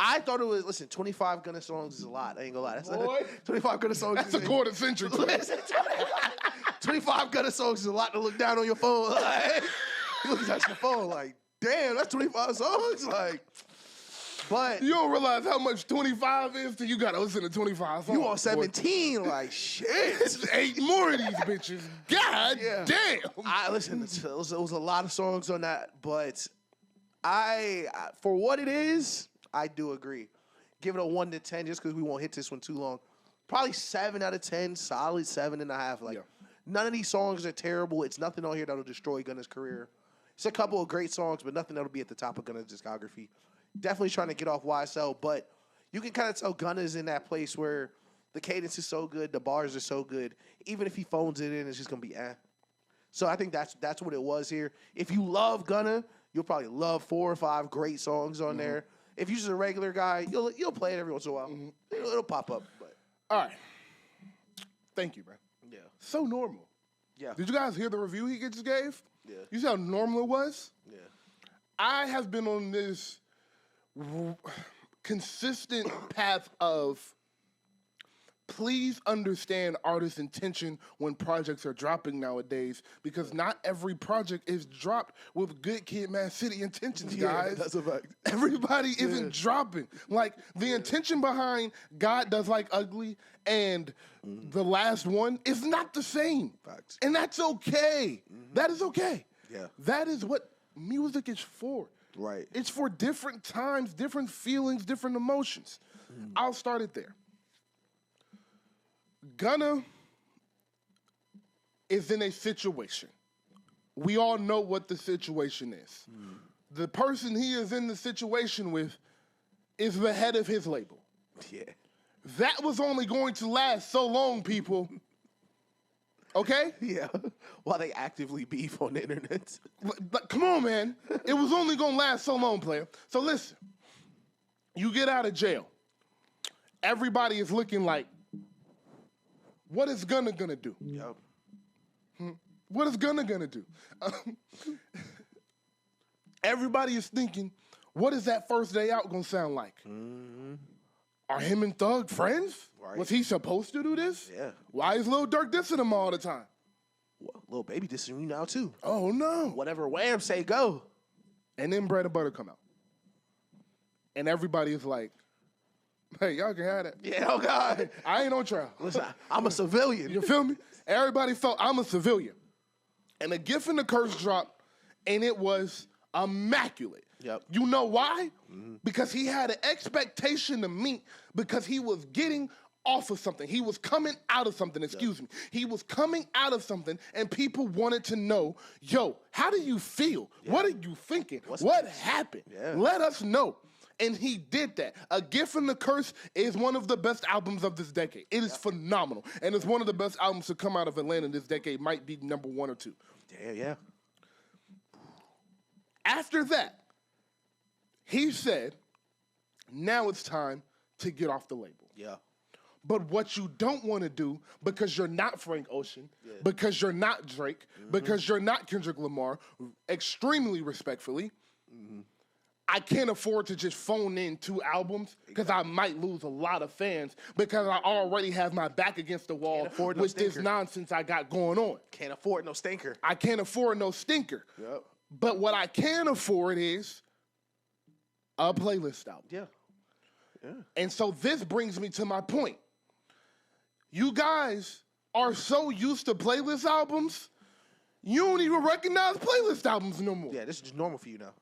I thought it was, listen, 25 Gunna songs is a lot. I ain't gonna lie. That's Boy. 25 Gunna songs That's is a quarter century. 25 Gunna songs is a lot to look down on your phone. Like, you look at your phone like, damn, that's 25 songs? Like, but You don't realize how much 25 is till you gotta listen to 25 songs. you on 17, boy. Like, shit. It's 8 more of these bitches. God damn. Listen, it was a lot of songs on that, but I for what it is, I do agree. Give it a 1 to 10 just because we won't hit this one too long. Probably 7 out of 10, solid 7.5. Like, none of these songs are terrible. It's nothing on here that'll destroy Gunna's career. It's a couple of great songs, but nothing that'll be at the top of Gunna's discography. Definitely trying to get off YSL, but you can kind of tell Gunna's in that place where the cadence is so good, the bars are so good. Even if he phones it in, it's just gonna be eh. So I think that's what it was here. If you love Gunna, you'll probably love 4 or 5 great songs on there. If you're just a regular guy, you'll play it every once in a while. It'll pop up. But all right. Thank you, bro. yeah, So normal. yeah, Did you guys hear the review he just gave? Yeah. You see how normal it was? yeah. I have been on this consistent path of please understand artists' intention when projects are dropping nowadays, because not every project is dropped with good Kid, Mad City intentions, guys. That's a fact. Everybody isn't dropping. Like, the intention behind God Does Like Ugly and the last one is not the same. Facts. And that's okay. That is okay. Yeah. That is what music is for. Right. It's for different times, different feelings, different emotions. I'll start it there. Gunna is in a situation. We all know what the situation is. The person he is in the situation with is the head of his label. Yeah. That was only going to last so long, people. Okay? Yeah. While they actively beef on the internet. But come on, man. It was only going to last so long, player. So listen. You get out of jail. Everybody is looking like, what is Gunna gonna do? Yep. What is Gunna gonna do? Everybody is thinking, what is that first day out gonna sound like? Are him and Thug friends? Right. Was he supposed to do this? Yeah. Why is Lil Durk dissing him all the time? Well, Lil Baby dissing you now too. Oh no. Whatever Wham say, go. And then Bread and Butter come out. And everybody is like, hey, y'all can have that. Yeah, oh God. I ain't on trial. Listen, I'm a civilian. You feel me? Everybody felt I'm a civilian. And the gift and the curse dropped, and it was immaculate. Yep. You know why? Because he had an expectation to meet, because he was getting off of something. He was coming out of something, excuse me. He was coming out of something, and people wanted to know, yo, how do you feel? What are you thinking? What happened? Yeah. Let us know. And he did that. A Gift and the Curse is one of the best albums of this decade. It is phenomenal. And it's one of the best albums to come out of Atlanta this decade. Might be number 1 or 2. Yeah. After that, he said, now it's time to get off the label. Yeah. But what you don't want to do, because you're not Frank Ocean, because you're not Drake, because you're not Kendrick Lamar, extremely respectfully, I can't afford to just phone in 2 albums because I might lose a lot of fans because I already have my back against the wall with this nonsense I got going on. Can't afford no stinker. I can't afford no stinker. Yep. But what I can afford is a playlist album. Yeah. And so this brings me to my point. You guys are so used to playlist albums, you don't even recognize playlist albums no more. Yeah, this is just normal for you now.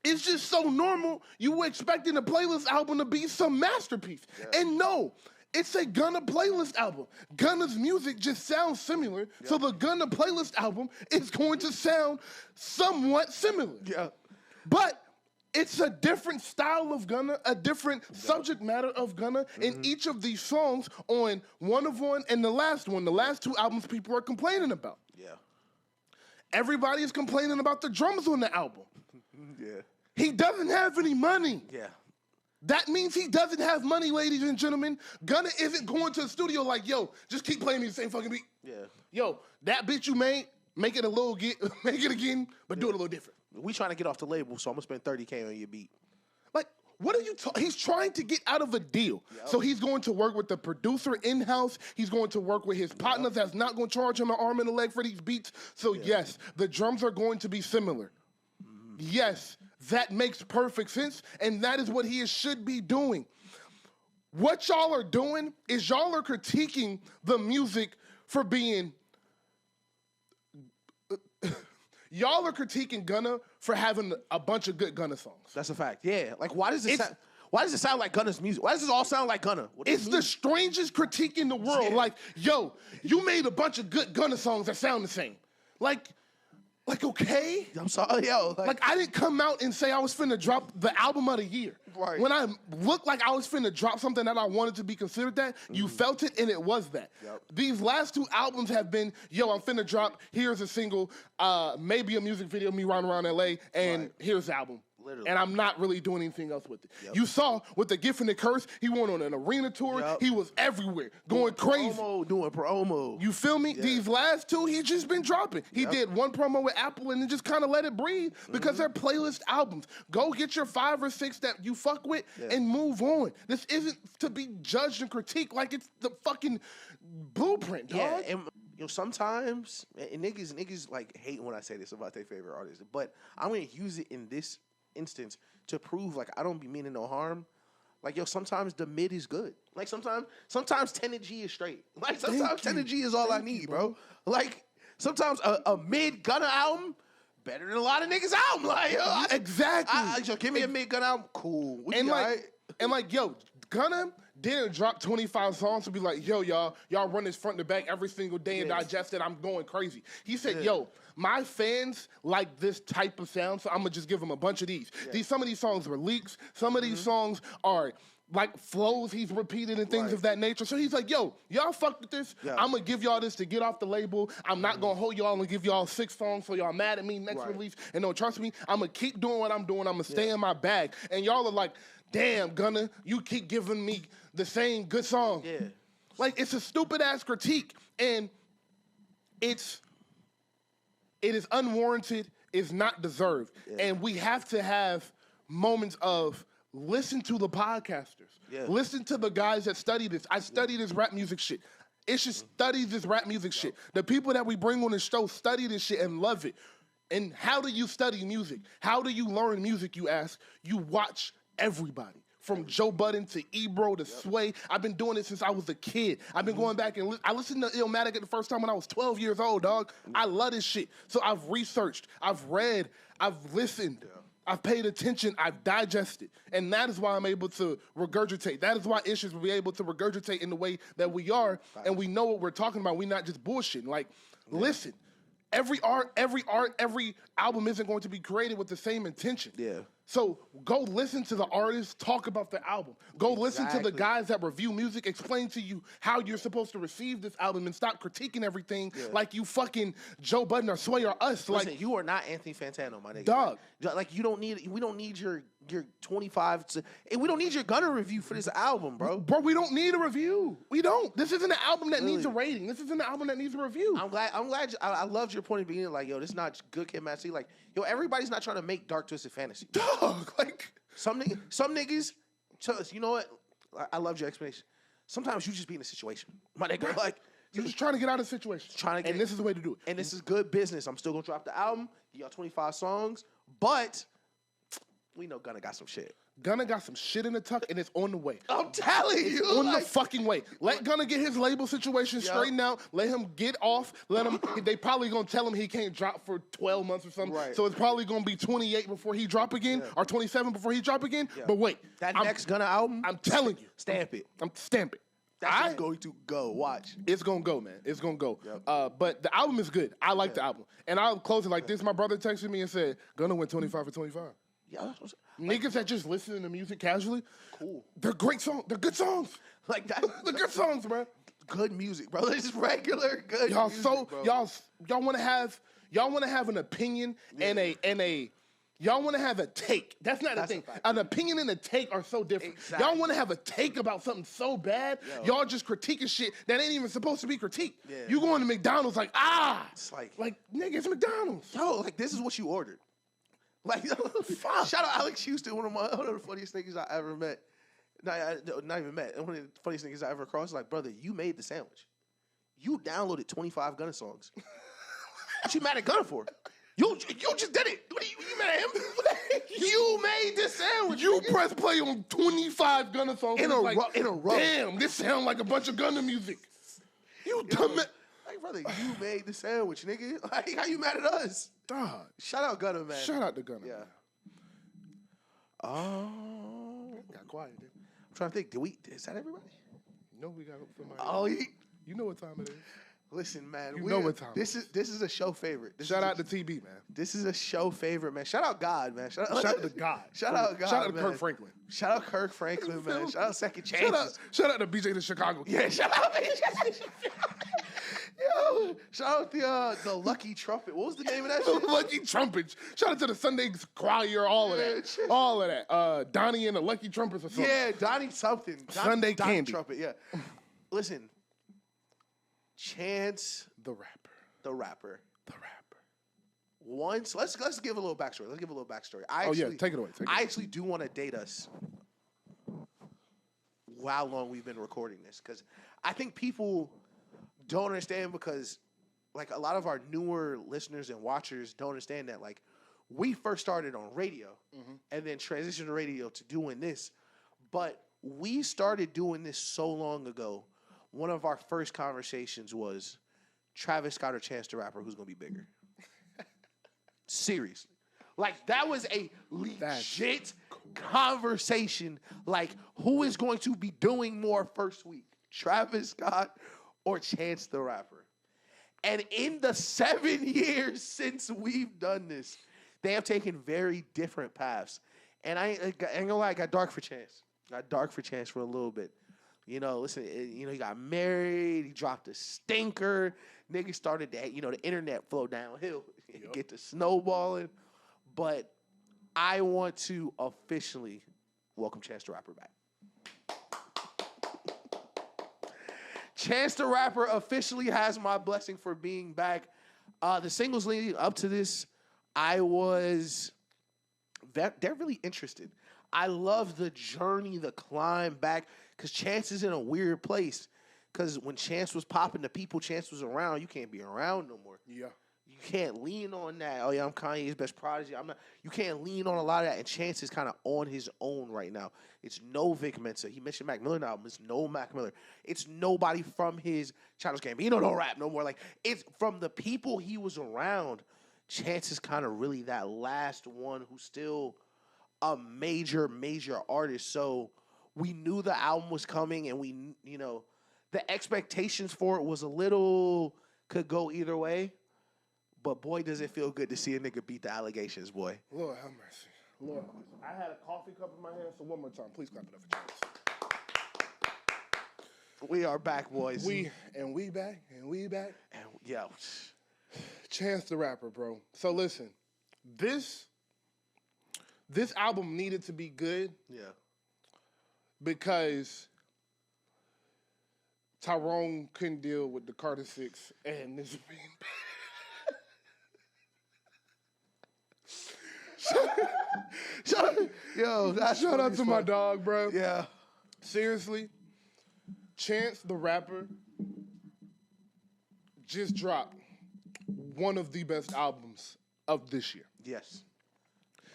It's just so normal. You were expecting a playlist album to be some masterpiece. Yeah. And no, it's a Gunna playlist album. Gunna's music just sounds similar, so the Gunna playlist album is going to sound somewhat similar. Yeah. But it's a different style of Gunna, a different subject matter of Gunna in each of these songs on One of One and the last one. The last 2 albums people are complaining about. Yeah. Everybody is complaining about the drums on the album. Yeah. He doesn't have any money. Yeah. That means he doesn't have money, ladies and gentlemen. Gunna isn't going to the studio like, yo, just keep playing me the same fucking beat. Yeah. Yo, that bitch you made, make it make it again, but do it a little different. We trying to get off the label, so I'm gonna spend $30K on your beat. Like, What are you he's trying to get out of a deal. Yep. So he's going to work with the producer in-house. He's going to work with his partners that's not going to charge him an arm and a leg for these beats. So yes, the drums are going to be similar. Yes, that makes perfect sense, and that is what he should be doing. What y'all are doing is y'all are critiquing the music for being... Y'all are critiquing Gunna for having a bunch of good Gunna songs. That's a fact. Yeah. Like, why does it sound like Gunna's music? Why does this all sound like Gunna? It's the strangest critique in the world. Yeah. Like, yo, you made a bunch of good Gunna songs that sound the same. Like, okay? I'm sorry, yo. Like, I didn't come out and say I was finna drop the album of the year. Right. When I looked like I was finna drop something that I wanted to be considered that, you felt it, and it was that. Yep. These last two albums have been, yo, I'm finna drop, here's a single, maybe a music video of me running around L.A., and here's the album. Literally. And I'm not really doing anything else with it. Yep. You saw with the Gift and the Curse, he went on an arena tour. Yep. He was everywhere, going crazy. Doing promo. You feel me? Yeah. These last two, he's just been dropping. He did one promo with Apple and then just kind of let it breathe because they're playlist albums. Go get your 5 or 6 that you fuck with and move on. This isn't to be judged and critiqued like it's the fucking blueprint, dog. Yeah, and sometimes, and niggas like hate when I say this about their favorite artists, but I'm going to use it in this instance to prove like I don't be meaning no harm. Like, yo, sometimes the mid is good. Like, sometimes 10 and G is straight. Like, sometimes 10 and G is all I need, bro. Like, sometimes a mid Gunna album better than a lot of niggas' album. Like, yo, exactly. So give me a mid Gunna album, cool. And like, yo, Gunna didn't drop 25 songs to be like, yo, y'all run this front to back every single day and digest it. I'm going crazy. He said, yo, my fans like this type of sound, so I'm going to just give them a bunch of these. Some of these songs were leaks. Some of these songs are like flows he's repeated and things of that nature. So he's like, yo, y'all fuck with this. Yeah. I'm going to give y'all this to get off the label. I'm not going to hold y'all and give y'all 6 songs so y'all mad at me next release. And don't trust me. I'm going to keep doing what I'm doing. I'm going to stay in my bag. And y'all are like, damn, Gunna, you keep giving me the same good song. Yeah. Like, it's a stupid-ass critique. And it is unwarranted. It's not deserved. Yeah. And we have to have moments of listen to the podcasters. Yeah. Listen to the guys that study this. I study this rap music shit. It should study this rap music shit. The people that we bring on the show study this shit and love it. And how do you study music? How do you learn music, you ask? You watch everybody. From Joe Budden to Ebro to Sway. I've been doing it since I was a kid. I've been going back and I listened to Illmatic the first time when I was 12 years old, dog. I love this shit. So I've researched, I've read, I've listened, I've paid attention, I've digested. And that is why I'm able to regurgitate. That is why Issues will be able to regurgitate in the way that we are. And we know what we're talking about. We're not just bullshitting. Like, listen. Every album isn't going to be created with the same intention. Yeah. So go listen to the artists talk about the album. Go listen to the guys that review music, explain to you how you're supposed to receive this album and stop critiquing everything like you fucking Joe Budden or Sway or us. Listen, like, you are not Anthony Fantano, my nigga. Dog. Like we don't need your 25 and we don't need your Gunna review for this album, bro. Bro, we don't need a review. We don't. This isn't an album that needs a rating. This isn't an album that needs a review. I'm glad I loved your point of being like, yo, this is not Good Kid, Mad City. Like, yo, everybody's not trying to make Dark Twisted Fantasy. Dog, like some niggas, you know what? I loved your explanation. Sometimes you just be in a situation. My nigga, like you're just trying to get out of the situation. And this is the way to do it. And this is good business. I'm still gonna drop the album, give y'all 25 songs, but we know Gunna got some shit. Gunna got some shit in the tuck, and it's on the way. I'm telling you. It's on the fucking way. Let Gunna get his label situation straightened out. Let him get off. Let him. They probably going to tell him he can't drop for 12 months or something. Right. So it's probably going to be 28 before he drop again, or 27 before he drop again. Yeah. But wait. That next Gunna album, I'm telling you. Stamp it. Stamp it. That's going to go. Watch. It's going to go, man. It's going to go. Yep. But the album is good. I like the album. And I'll close it like this. My brother texted me and said, Gunna went 25 for 25. Yeah, niggas that just listen to music casually, cool. They're great songs. They're good songs. Like that, they're good songs, bro. Good music, bro. It's just regular good. Y'all music, so bro. y'all want to have an opinion and a y'all want to have a take. That's not a thing. An opinion and a take are so different. Exactly. Y'all want to have a take about something so bad. Y'all just critiquing shit that ain't even supposed to be critiqued. Yeah. You going to McDonald's like, it's like nigga, it's McDonald's. Yo, like this is what you ordered. Like, shout out Alex Houston, one of the funniest niggas I ever met. Not even met. One of the funniest niggas I ever crossed. Like, brother, you made the sandwich. You downloaded 25 Gunna songs. What you mad at Gunna for? You just did it. What you mad at him? You made the sandwich. You press play on 25 Gunna songs in a row. Damn, this sound like a bunch of Gunna music. You dumb. Like, brother, you made the sandwich, nigga. Like, how you mad at us? Dog. Shout out Gunna, man. Shout out to Gunna. Yeah. Got quiet, dude. I'm trying to think. Is that everybody? No, we got somebody. Oh, you know what time it is. Listen, man. You know what time this is a show favorite. Shout out to TB, man. This is a show favorite, man. Shout out God, man. Shout out to God. Shout out God. Shout out to man. Kirk Franklin. Shout out Kirk Franklin, man. Shout out Second Chances. Shout out to BJ the Chicago. Yeah, shout out BJ. Yo, shout out the Lucky Trumpet. What was the name of that shit? Lucky Trumpets. Shout out to the Sunday Choir, all of that. Donnie and the Lucky Trumpets or something. Yeah, Donnie something. Sunday Donnie Candy. Trumpet, yeah. Listen, Chance the rapper. Once, let's give a little backstory. Take it away. I actually do want to date us how long we've been recording this, because I think people don't understand, because like a lot of our newer listeners and watchers don't understand that like we first started on radio and then transitioned to radio to doing this, but we started doing this so long ago. One of our first conversations was Travis Scott or Chance the Rapper, who's gonna be bigger? Seriously. Like, that was a legit conversation. Like, who is going to be doing more first week? Travis Scott or Chance the Rapper? And in the 7 years since we've done this, they have taken very different paths. And I ain't gonna lie, I got dark for Chance. For a little bit. You know, listen, he got married, he dropped a stinker, niggas started that, the internet flow downhill, get to snowballing. But I want to officially welcome Chance the Rapper back. Chance the Rapper officially has my blessing for being back. The singles leading up to this, they're really interested. I love the journey, the climb back, because Chance is in a weird place. Because when Chance was popping, the people Chance was around, you can't be around no more. Yeah. You can't lean on that. Oh, yeah, I'm Kanye's best prodigy. I'm not. You can't lean on a lot of that. And Chance is kind of on his own right now. It's no Vic Mensa. He mentioned Mac Miller album. It's no Mac Miller. It's nobody from his Childish Gambino don't rap no more. Like, it's from the people he was around. Chance is kind of really that last one who's still a major artist. So we knew the album was coming, and the expectations for it was could go either way. But boy, does it feel good to see a nigga beat the allegations, boy. Lord have mercy. Lord have mercy. I had a coffee cup in my hand, so one more time, please clap it up for Chance. We are back, boys. We back. And yeah. Chance the Rapper, bro. So listen, this album needed to be good. Yeah. Because Tyrone couldn't deal with the Carter 6 and this being bad. Shout out to my dog, bro. Yeah. Seriously, Chance the Rapper just dropped one of the best albums of this year. Yes.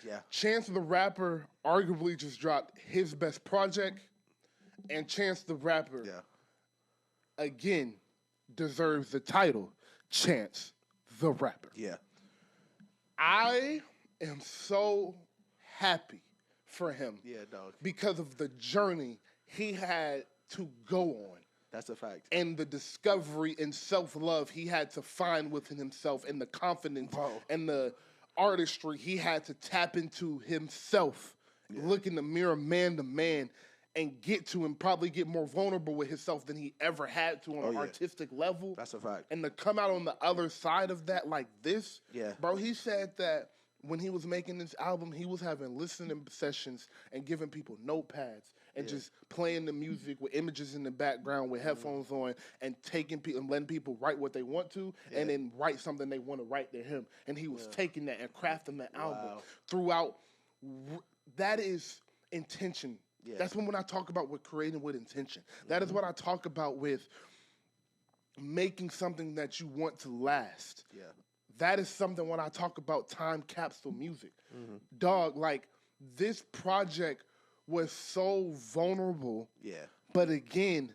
Yeah. Chance the Rapper arguably just dropped his best project, and Chance the Rapper, again, deserves the title, Chance the Rapper. Yeah. I am so happy for him. Yeah, dog. Because of the journey he had to go on. That's a fact. And the discovery and self-love he had to find within himself, and the confidence and the artistry he had to tap into himself, look in the mirror man to man, and get to and probably get more vulnerable with himself than he ever had to on an artistic level. That's a fact. And to come out on the other side of that like this, bro, he said that when he was making this album, he was having listening sessions and giving people notepads and just playing the music with images in the background with headphones on and taking people and letting people write what they want to and then write something they want to write to him. And he was taking that and crafting that album throughout. That is intention. Yeah. That's when I talk about with creating with intention. That is what I talk about with making something that you want to last. Yeah. That is something when I talk about time capsule music. Dog, like, this project was so vulnerable. Yeah. But again,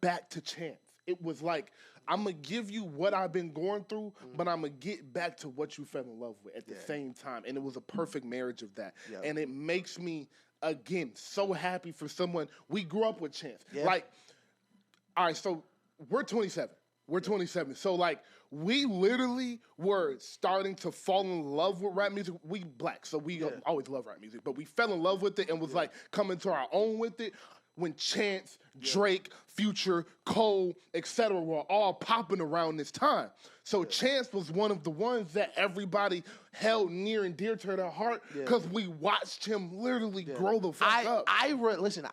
back to Chance. It was like, I'm going to give you what I've been going through, but I'm going to get back to what you fell in love with at the same time. And it was a perfect marriage of that. Yep. And it makes me, again, so happy for someone. We grew up with Chance. Yep. Like, all right, so we're 27. We're 27. So, like, we literally were starting to fall in love with rap music. We black, so we always love rap music. But we fell in love with it and was, like, coming to our own with it when Chance, Drake, Future, Cole, etc. were all popping around this time. So Chance was one of the ones that everybody held near and dear to their heart because we watched him literally grow the fuck up. Listen,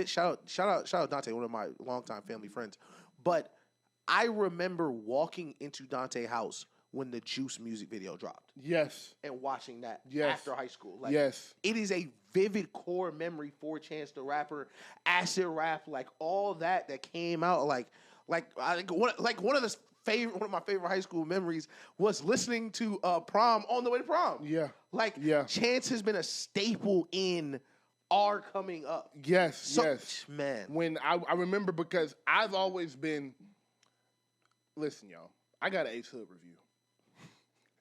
shout out Dante, one of my longtime family friends. But I remember walking into Dante's house when the Juice music video dropped. Yes. And watching that after high school. Like, it is a vivid core memory for Chance the Rapper, acid rap, like all that came out. Like one of my favorite high school memories was listening to Prom on the way to prom. Yeah. Chance has been a staple in our coming up. Yes. Man. When I remember because I've always been. Listen, y'all, I got an Ace Hood review.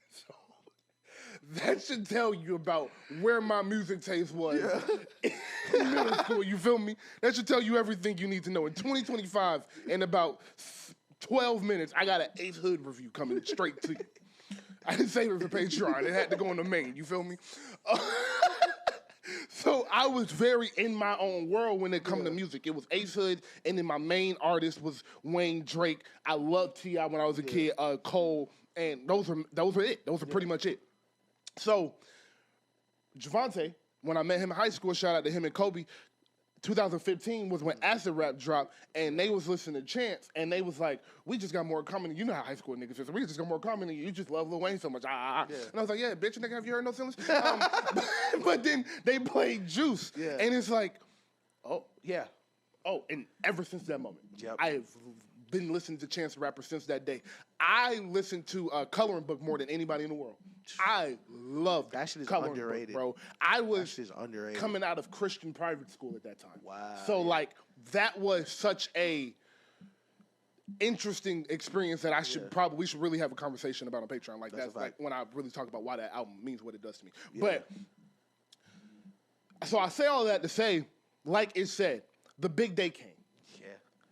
So that should tell you about where my music taste was in middle school, you feel me? That should tell you everything you need to know. In 2025, in about 12 minutes, I got an Ace Hood review coming straight to you. I didn't save it for Patreon. It had to go on the main, you feel me? So I was very in my own world when it come to music. It was Ace Hood, and then my main artist was Wayne, Drake. I loved T.I. when I was a kid, Cole, and those were it. Those were pretty much it. So Javante, when I met him in high school, shout out to him and Kobe, 2015 was when Acid Rap dropped, and they was listening to Chance, and they was like, we just got more common. You know how high school niggas is. We just got more common than you. You just love Lil Wayne so much. And I was like, yeah, bitch, nigga, have you heard No Ceilings? But then they played Juice, and it's like, and ever since that moment, I have been listening to Chance the Rapper since that day. I listened to Coloring Book more than anybody in the world. I love that shit is Coloring underrated, Book, bro. I was coming out of Christian private school at that time. Wow. So like that was such a interesting experience that we should really have a conversation about on Patreon. Like that's like when I really talk about why that album means what it does to me. Yeah. But so I say all that to say, like it said, the big day came.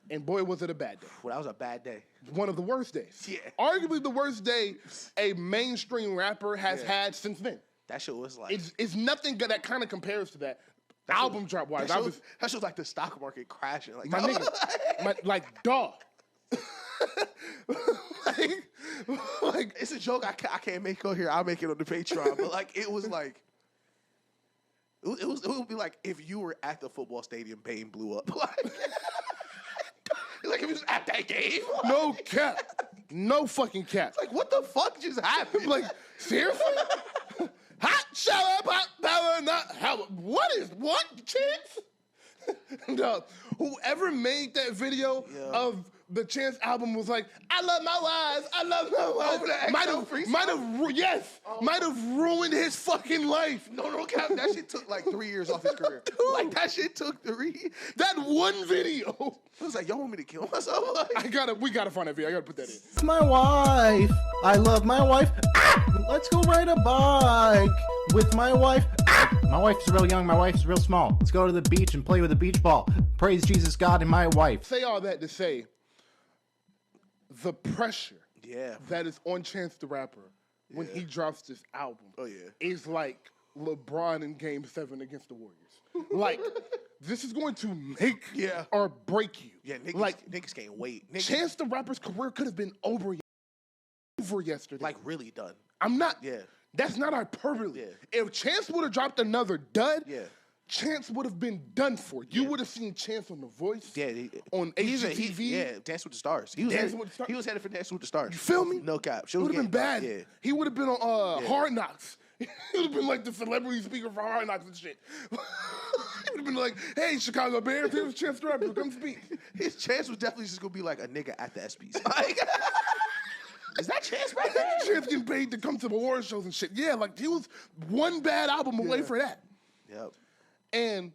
And boy, was it a bad day. Well, that was a bad day. One of the worst days. Yeah. Arguably the worst day a mainstream rapper has had since then. That shit was like... It's nothing that kind of compares to that. Album drop-wise. That shit was like the stock market crashing. Like, my nigga. Dog. like, it's a joke I can't make on here. I'll make it on the Patreon. But like, it was like... It would be like if you were at the football stadium, Bane blew up. Like if he was at that game. No cap. No fucking cap. Like what the fuck just happened? Like seriously? Hot shower, hot power, not how. What Chance? No. Whoever made that video of the Chance album was like, I love my wives. I love my wives. Might have ruined his fucking life. No cap. That shit took like 3 years off his career. Dude. Like that shit took 3. That one video. I was like, y'all want me to kill myself? Like, we gotta find that video. I gotta put that in. It's my wife. I love my wife. Let's go ride a bike with my wife. My wife's real young. My wife's real small. Let's go to the beach and play with a beach ball. Praise Jesus God and my wife. Say all that to say the pressure that is on Chance the Rapper when he drops this album is like LeBron in Game 7 against the Warriors. Like, this is going to make or break you. Yeah, niggas can't wait. Chance the Rapper's career could have been over yesterday. Like, really done. I'm not. Yeah. That's not hyperbole. Yeah. If Chance would have dropped another dud, Chance would have been done for. You would have seen Chance on The Voice. Yeah, on HGTV. Yeah, Dancing with the Stars. He was headed for Dancing with the Stars. You feel me? No cap. It would have been bad. Yeah. He would have been on Hard Knocks. He would have been like the celebrity speaker for Hard Knocks and shit. He would have been like, hey, Chicago Bears, here's Chance the Rapper, come speak. His Chance was definitely just going to be like a nigga at the ESPYs. Like, is that Chance right there? Chance getting paid to come to award shows and shit. Yeah, like he was one bad album away for that. Yep. And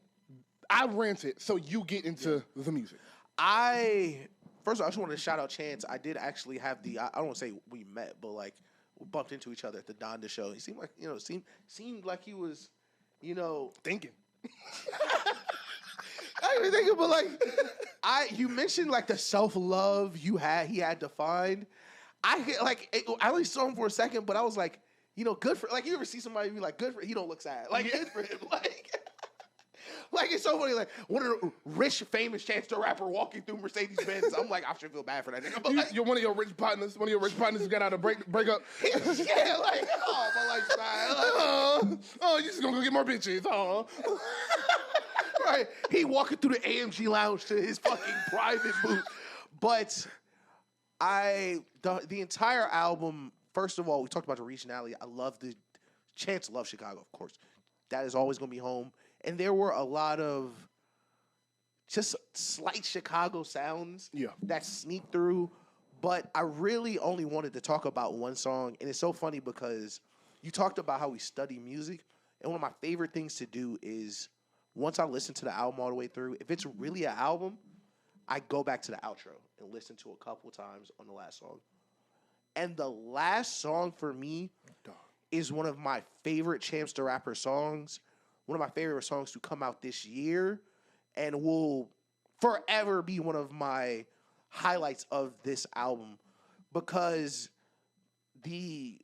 I ranted, so you get into the music. First of all, I just wanted to shout out Chance. I did actually have I don't want to say we met, but like we bumped into each other at the Donda show. He seemed like, seemed like he was, Thinking. I didn't think but like, you mentioned like the self-love he had to find. I only saw him for a second, but I was like, good for, like, you ever see somebody be like, good for, he don't look sad. Like, good for him. Like, it's so funny. Like, one of the rich, famous Chance the Rapper walking through Mercedes-Benz. I'm like, I should feel bad for that nigga. But like, you're one of your rich partners who got out of break up. Yeah, like, oh, my life's bad. Oh, you just gonna go get more bitches. Oh. Right. He walking through the AMG lounge to his fucking private booth. But the entire album, first of all, we talked about the regionality. I love Chance loves Chicago, of course. That is always going to be home. And there were a lot of just slight Chicago sounds that sneak through. But I really only wanted to talk about one song. And it's so funny because you talked about how we study music. And one of my favorite things to do is once I listen to the album all the way through, if it's really an album, I go back to the outro and listen to a couple times on the last song. And the last song for me is one of my favorite Chance the Rapper songs. One of my favorite songs to come out this year and will forever be one of my highlights of this album because the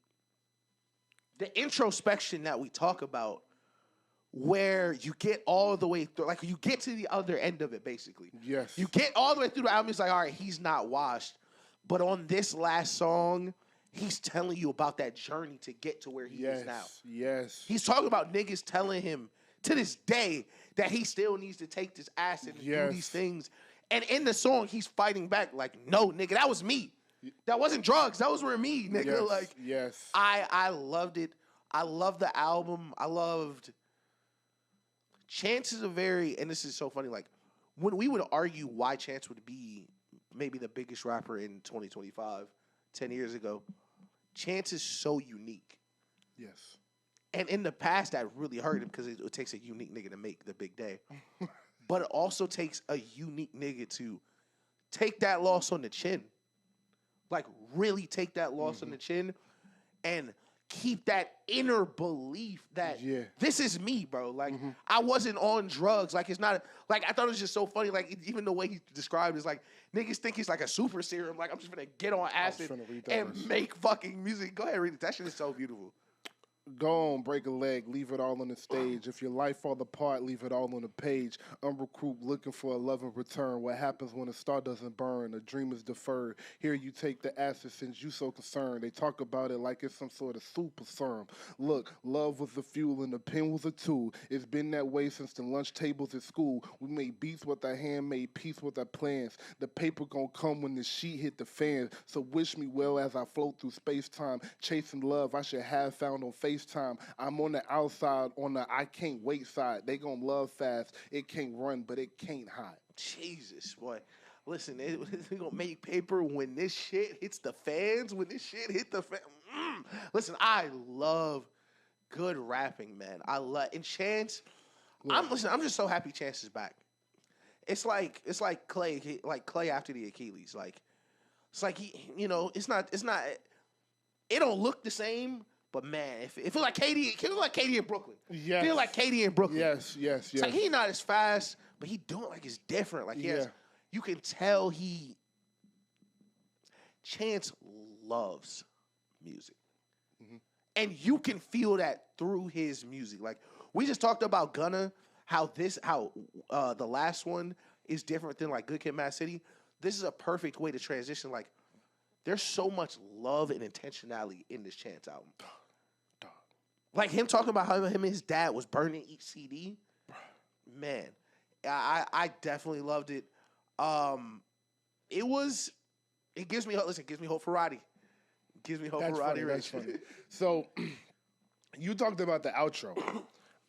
introspection that we talk about where you get all the way through, like you get to the other end of it basically. Yes. You get all the way through the album, it's like, all right, he's not washed. But on this last song, he's telling you about that journey to get to where he is now. Yes. He's talking about niggas telling him to this day that he still needs to take this acid and do these things. And in the song, he's fighting back like, no, nigga, that was me. That wasn't drugs. That was for me, nigga. I loved it. I loved the album. I loved Chance is and this is so funny, like, when we would argue why Chance would be maybe the biggest rapper in 2025, 10 years ago, Chance is so unique. Yes. And in the past, that really hurt him because it takes a unique nigga to make the big day. But it also takes a unique nigga to take that loss on the chin. Like, really take that loss on the chin and keep that inner belief that this is me, bro. Like, I wasn't on drugs. Like, it's not, like, I thought it was just so funny. Like, even the way he described it is like, niggas think he's like a super serum. Like, I'm just gonna get on acid and make fucking music. Go ahead, read it. That shit is so beautiful. Go on, break a leg, leave it all on the stage. If your life fall apart, leave it all on the page. Unrecruit, looking for a love in return. What happens when a star doesn't burn? A dream is deferred. Here you take the acid since you so concerned. They talk about it like it's some sort of super serum. Look, love was the fuel and the pen was a tool. It's been that way since the lunch tables at school. We made beats with our hand, made peace with our plans. The paper gonna come when the sheet hit the fans. So wish me well as I float through space-time. Chasing love I should have found on FaceTime. I'm on the outside, on the I can't wait side. They gonna love fast. It can't run, but it can't hide. Jesus, boy. Listen, they gonna make paper when this shit hits the fans, when this shit hit the fans. Listen, I love good rapping, man. And Chance, I'm just so happy Chance is back. It's like Clay after the Achilles. Like, it's like he, it's not, it don't look the same. But man, it feels like Katie in Brooklyn. Yes. Feel like Katie in Brooklyn. Yes. It's like he not as fast, but he doing like it's different. Like you can tell Chance loves music. And you can feel that through his music. Like we just talked about Gunna, how the last one is different than like Good Kid, Mad City. This is a perfect way to transition. Like there's so much love and intentionality in this Chance album. Like him talking about how him and his dad was burning each CD. man, I definitely loved it. It gives me hope. Listen, it gives me hope for Roddy. It gives me hope for Roddy Ricch. That's funny. So you talked about the outro.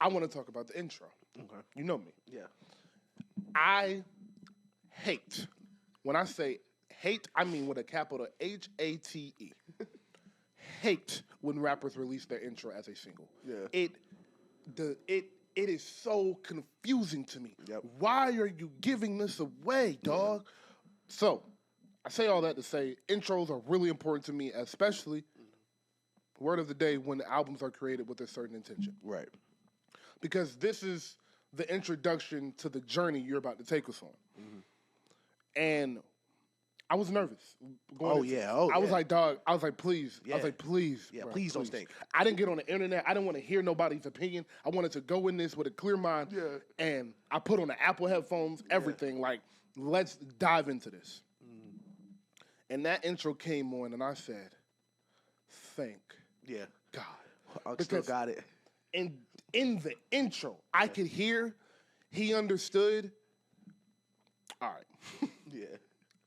I want to talk about the intro. Okay. You know me. Yeah. I hate. When I say hate, I mean with a capital HATE. Hate when rappers release their intro as a single. Yeah. It is so confusing to me. Yep. Why are you giving this away, dog? So, I say all that to say intros are really important to me, especially word of the day when albums are created with a certain intention. Right. Because this is the introduction to the journey you're about to take us on. Mm-hmm. And I was nervous. I was like, dog, I was like, please. Yeah. I was like, please. Yeah, bro, please don't stink. I didn't get on the internet. I didn't want to hear nobody's opinion. I wanted to go in this with a clear mind. Yeah. And I put on the Apple headphones, everything. Like, let's dive into this. Mm. And that intro came on, and I said, thank God. I still got it. In the intro, I could hear he understood. All right. Yeah.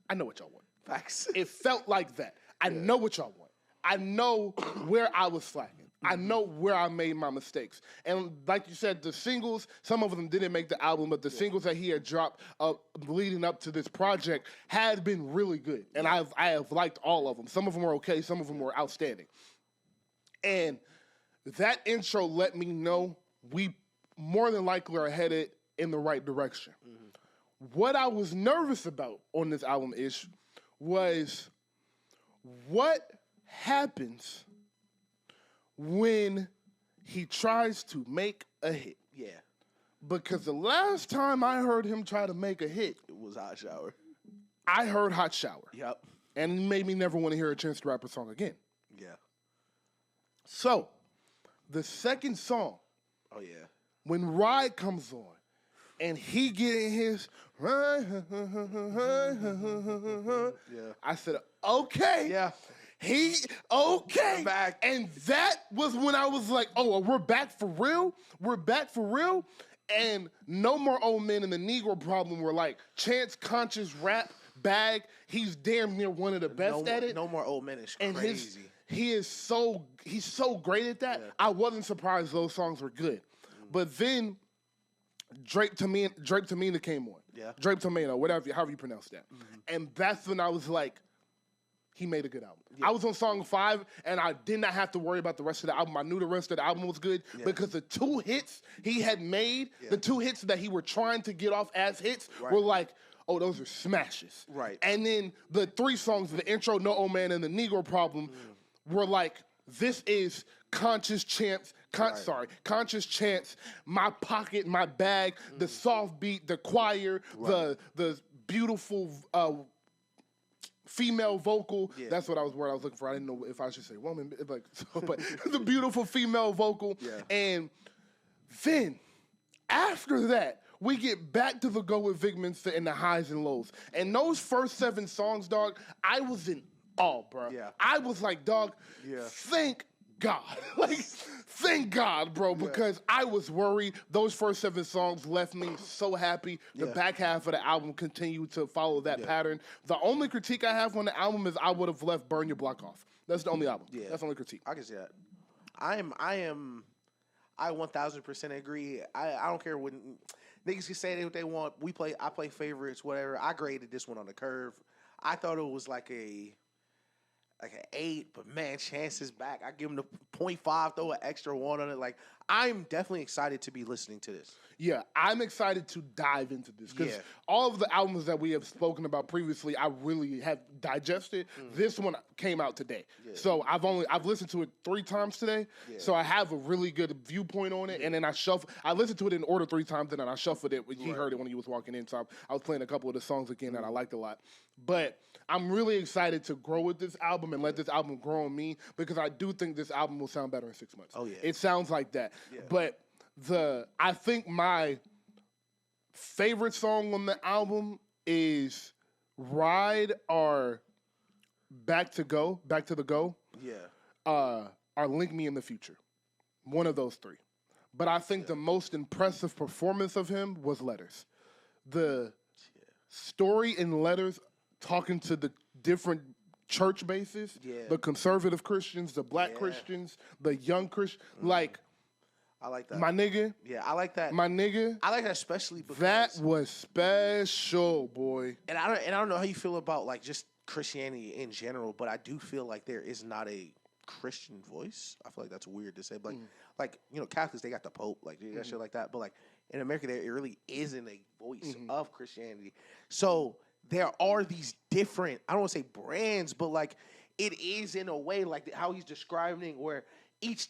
I know what y'all want. Facts. It felt like that. I know what y'all want. I know where I was slacking. I know where I made my mistakes. And like you said, the singles, some of them didn't make the album, but the singles that he had dropped leading up to this project had been really good. And I have liked all of them. Some of them were okay. Some of them were outstanding. And that intro let me know we more than likely are headed in the right direction. Mm-hmm. What I was nervous about on this album was what happens when he tries to make a hit. Yeah. Because the last time I heard him try to make a hit, it was Hot Shower. I heard Hot Shower. Yep. And it made me never want to hear a Chance the Rapper song again. Yeah. So, the second song. Oh, yeah. When Ride comes on, and he getting his, I said, okay. Yeah. Okay. Back. And that was when I was like, oh, we're back for real? We're back for real? And No More Old Men and the Negro Problem were like Chance conscious rap bag. He's damn near one of the best at it. No More Old Men is and crazy. He's so great at that. Yeah. I wasn't surprised those songs were good. But then Drape Tamina came on. Yeah. Drape Tamina, however you pronounce that. Mm-hmm. And that's when I was like, he made a good album. Yeah. I was on song 5, and I did not have to worry about the rest of the album. I knew the rest of the album was good because the 2 hits he had made, the 2 hits that he were trying to get off as hits were like, oh, those are smashes. Right. And then the 3 songs, the intro, No Old Man, and the Negro Problem were like, this is conscious Chance, conscious Chance, my pocket, my bag, the soft beat, the choir, the beautiful female vocal. Yeah. That's what I was looking for. I didn't know if I should say woman, but the beautiful female vocal. Yeah. And then after that, we get back to the Go with Vic Mensa and the highs and lows. And those first 7 songs, dog, I was in awe, bro. Yeah. I was like, dog, thank God. Thank God, bro, because I was worried. Those first 7 songs left me so happy. The back half of the album continued to follow that pattern. The only critique I have on the album is I would have left Burn Your Block off. That's the only album. Yeah. That's the only critique. I can see that. I 1000% agree. I don't care what niggas can say what they want. I play favorites, whatever. I graded this one on the curve. I thought it was like an 8, but man, Chance is back. I give him the 0.5, throw an extra 1 on it. Like, I'm definitely excited to be listening to this. Yeah, I'm excited to dive into this because all of the albums that we have spoken about previously, I really have digested. This one came out today, so I've listened to it 3 times today. Yeah. So I have a really good viewpoint on it, and then I listened to it in order 3 times, and then I shuffled it. He heard it when he was walking in, so I was playing a couple of the songs again that I liked a lot. But I'm really excited to grow with this album and let this album grow on me because I do think this album will sound better in 6 months. Oh yeah, it sounds like that. Yeah. But I think my favorite song on the album is Ride or Back to the Go. Yeah. Or Link Me in the Future. One of those 3. But I think the most impressive performance of him was Letters. The story in Letters, talking to the different church bases, the conservative Christians, the black Christians, the young Christians, like, I like that. my nigga. Yeah, I like that. My nigga. I like that especially because That was special, boy. And I don't know how you feel about like just Christianity in general, but I do feel like there is not a Christian voice. I feel like that's weird to say, but like you know, Catholics, they got the Pope, like they got shit like that. But like in America, there really isn't a voice of Christianity. So there are these different, I don't want to say brands, but like it is in a way like how he's describing where each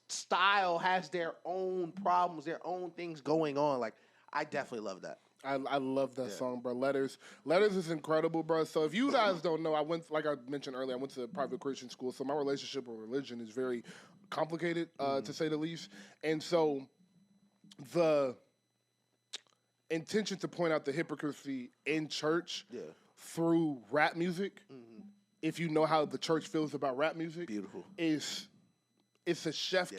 style has their own problems, their own things going on. Like I definitely love that. I love that song, bro. Letters is incredible, bro. So if you guys don't know, like I mentioned earlier, I went to a private Christian school, so my relationship with religion is very complicated, to say the least. And so the intention to point out the hypocrisy in church through rap music, if you know how the church feels about rap music, Beautiful. it's a chef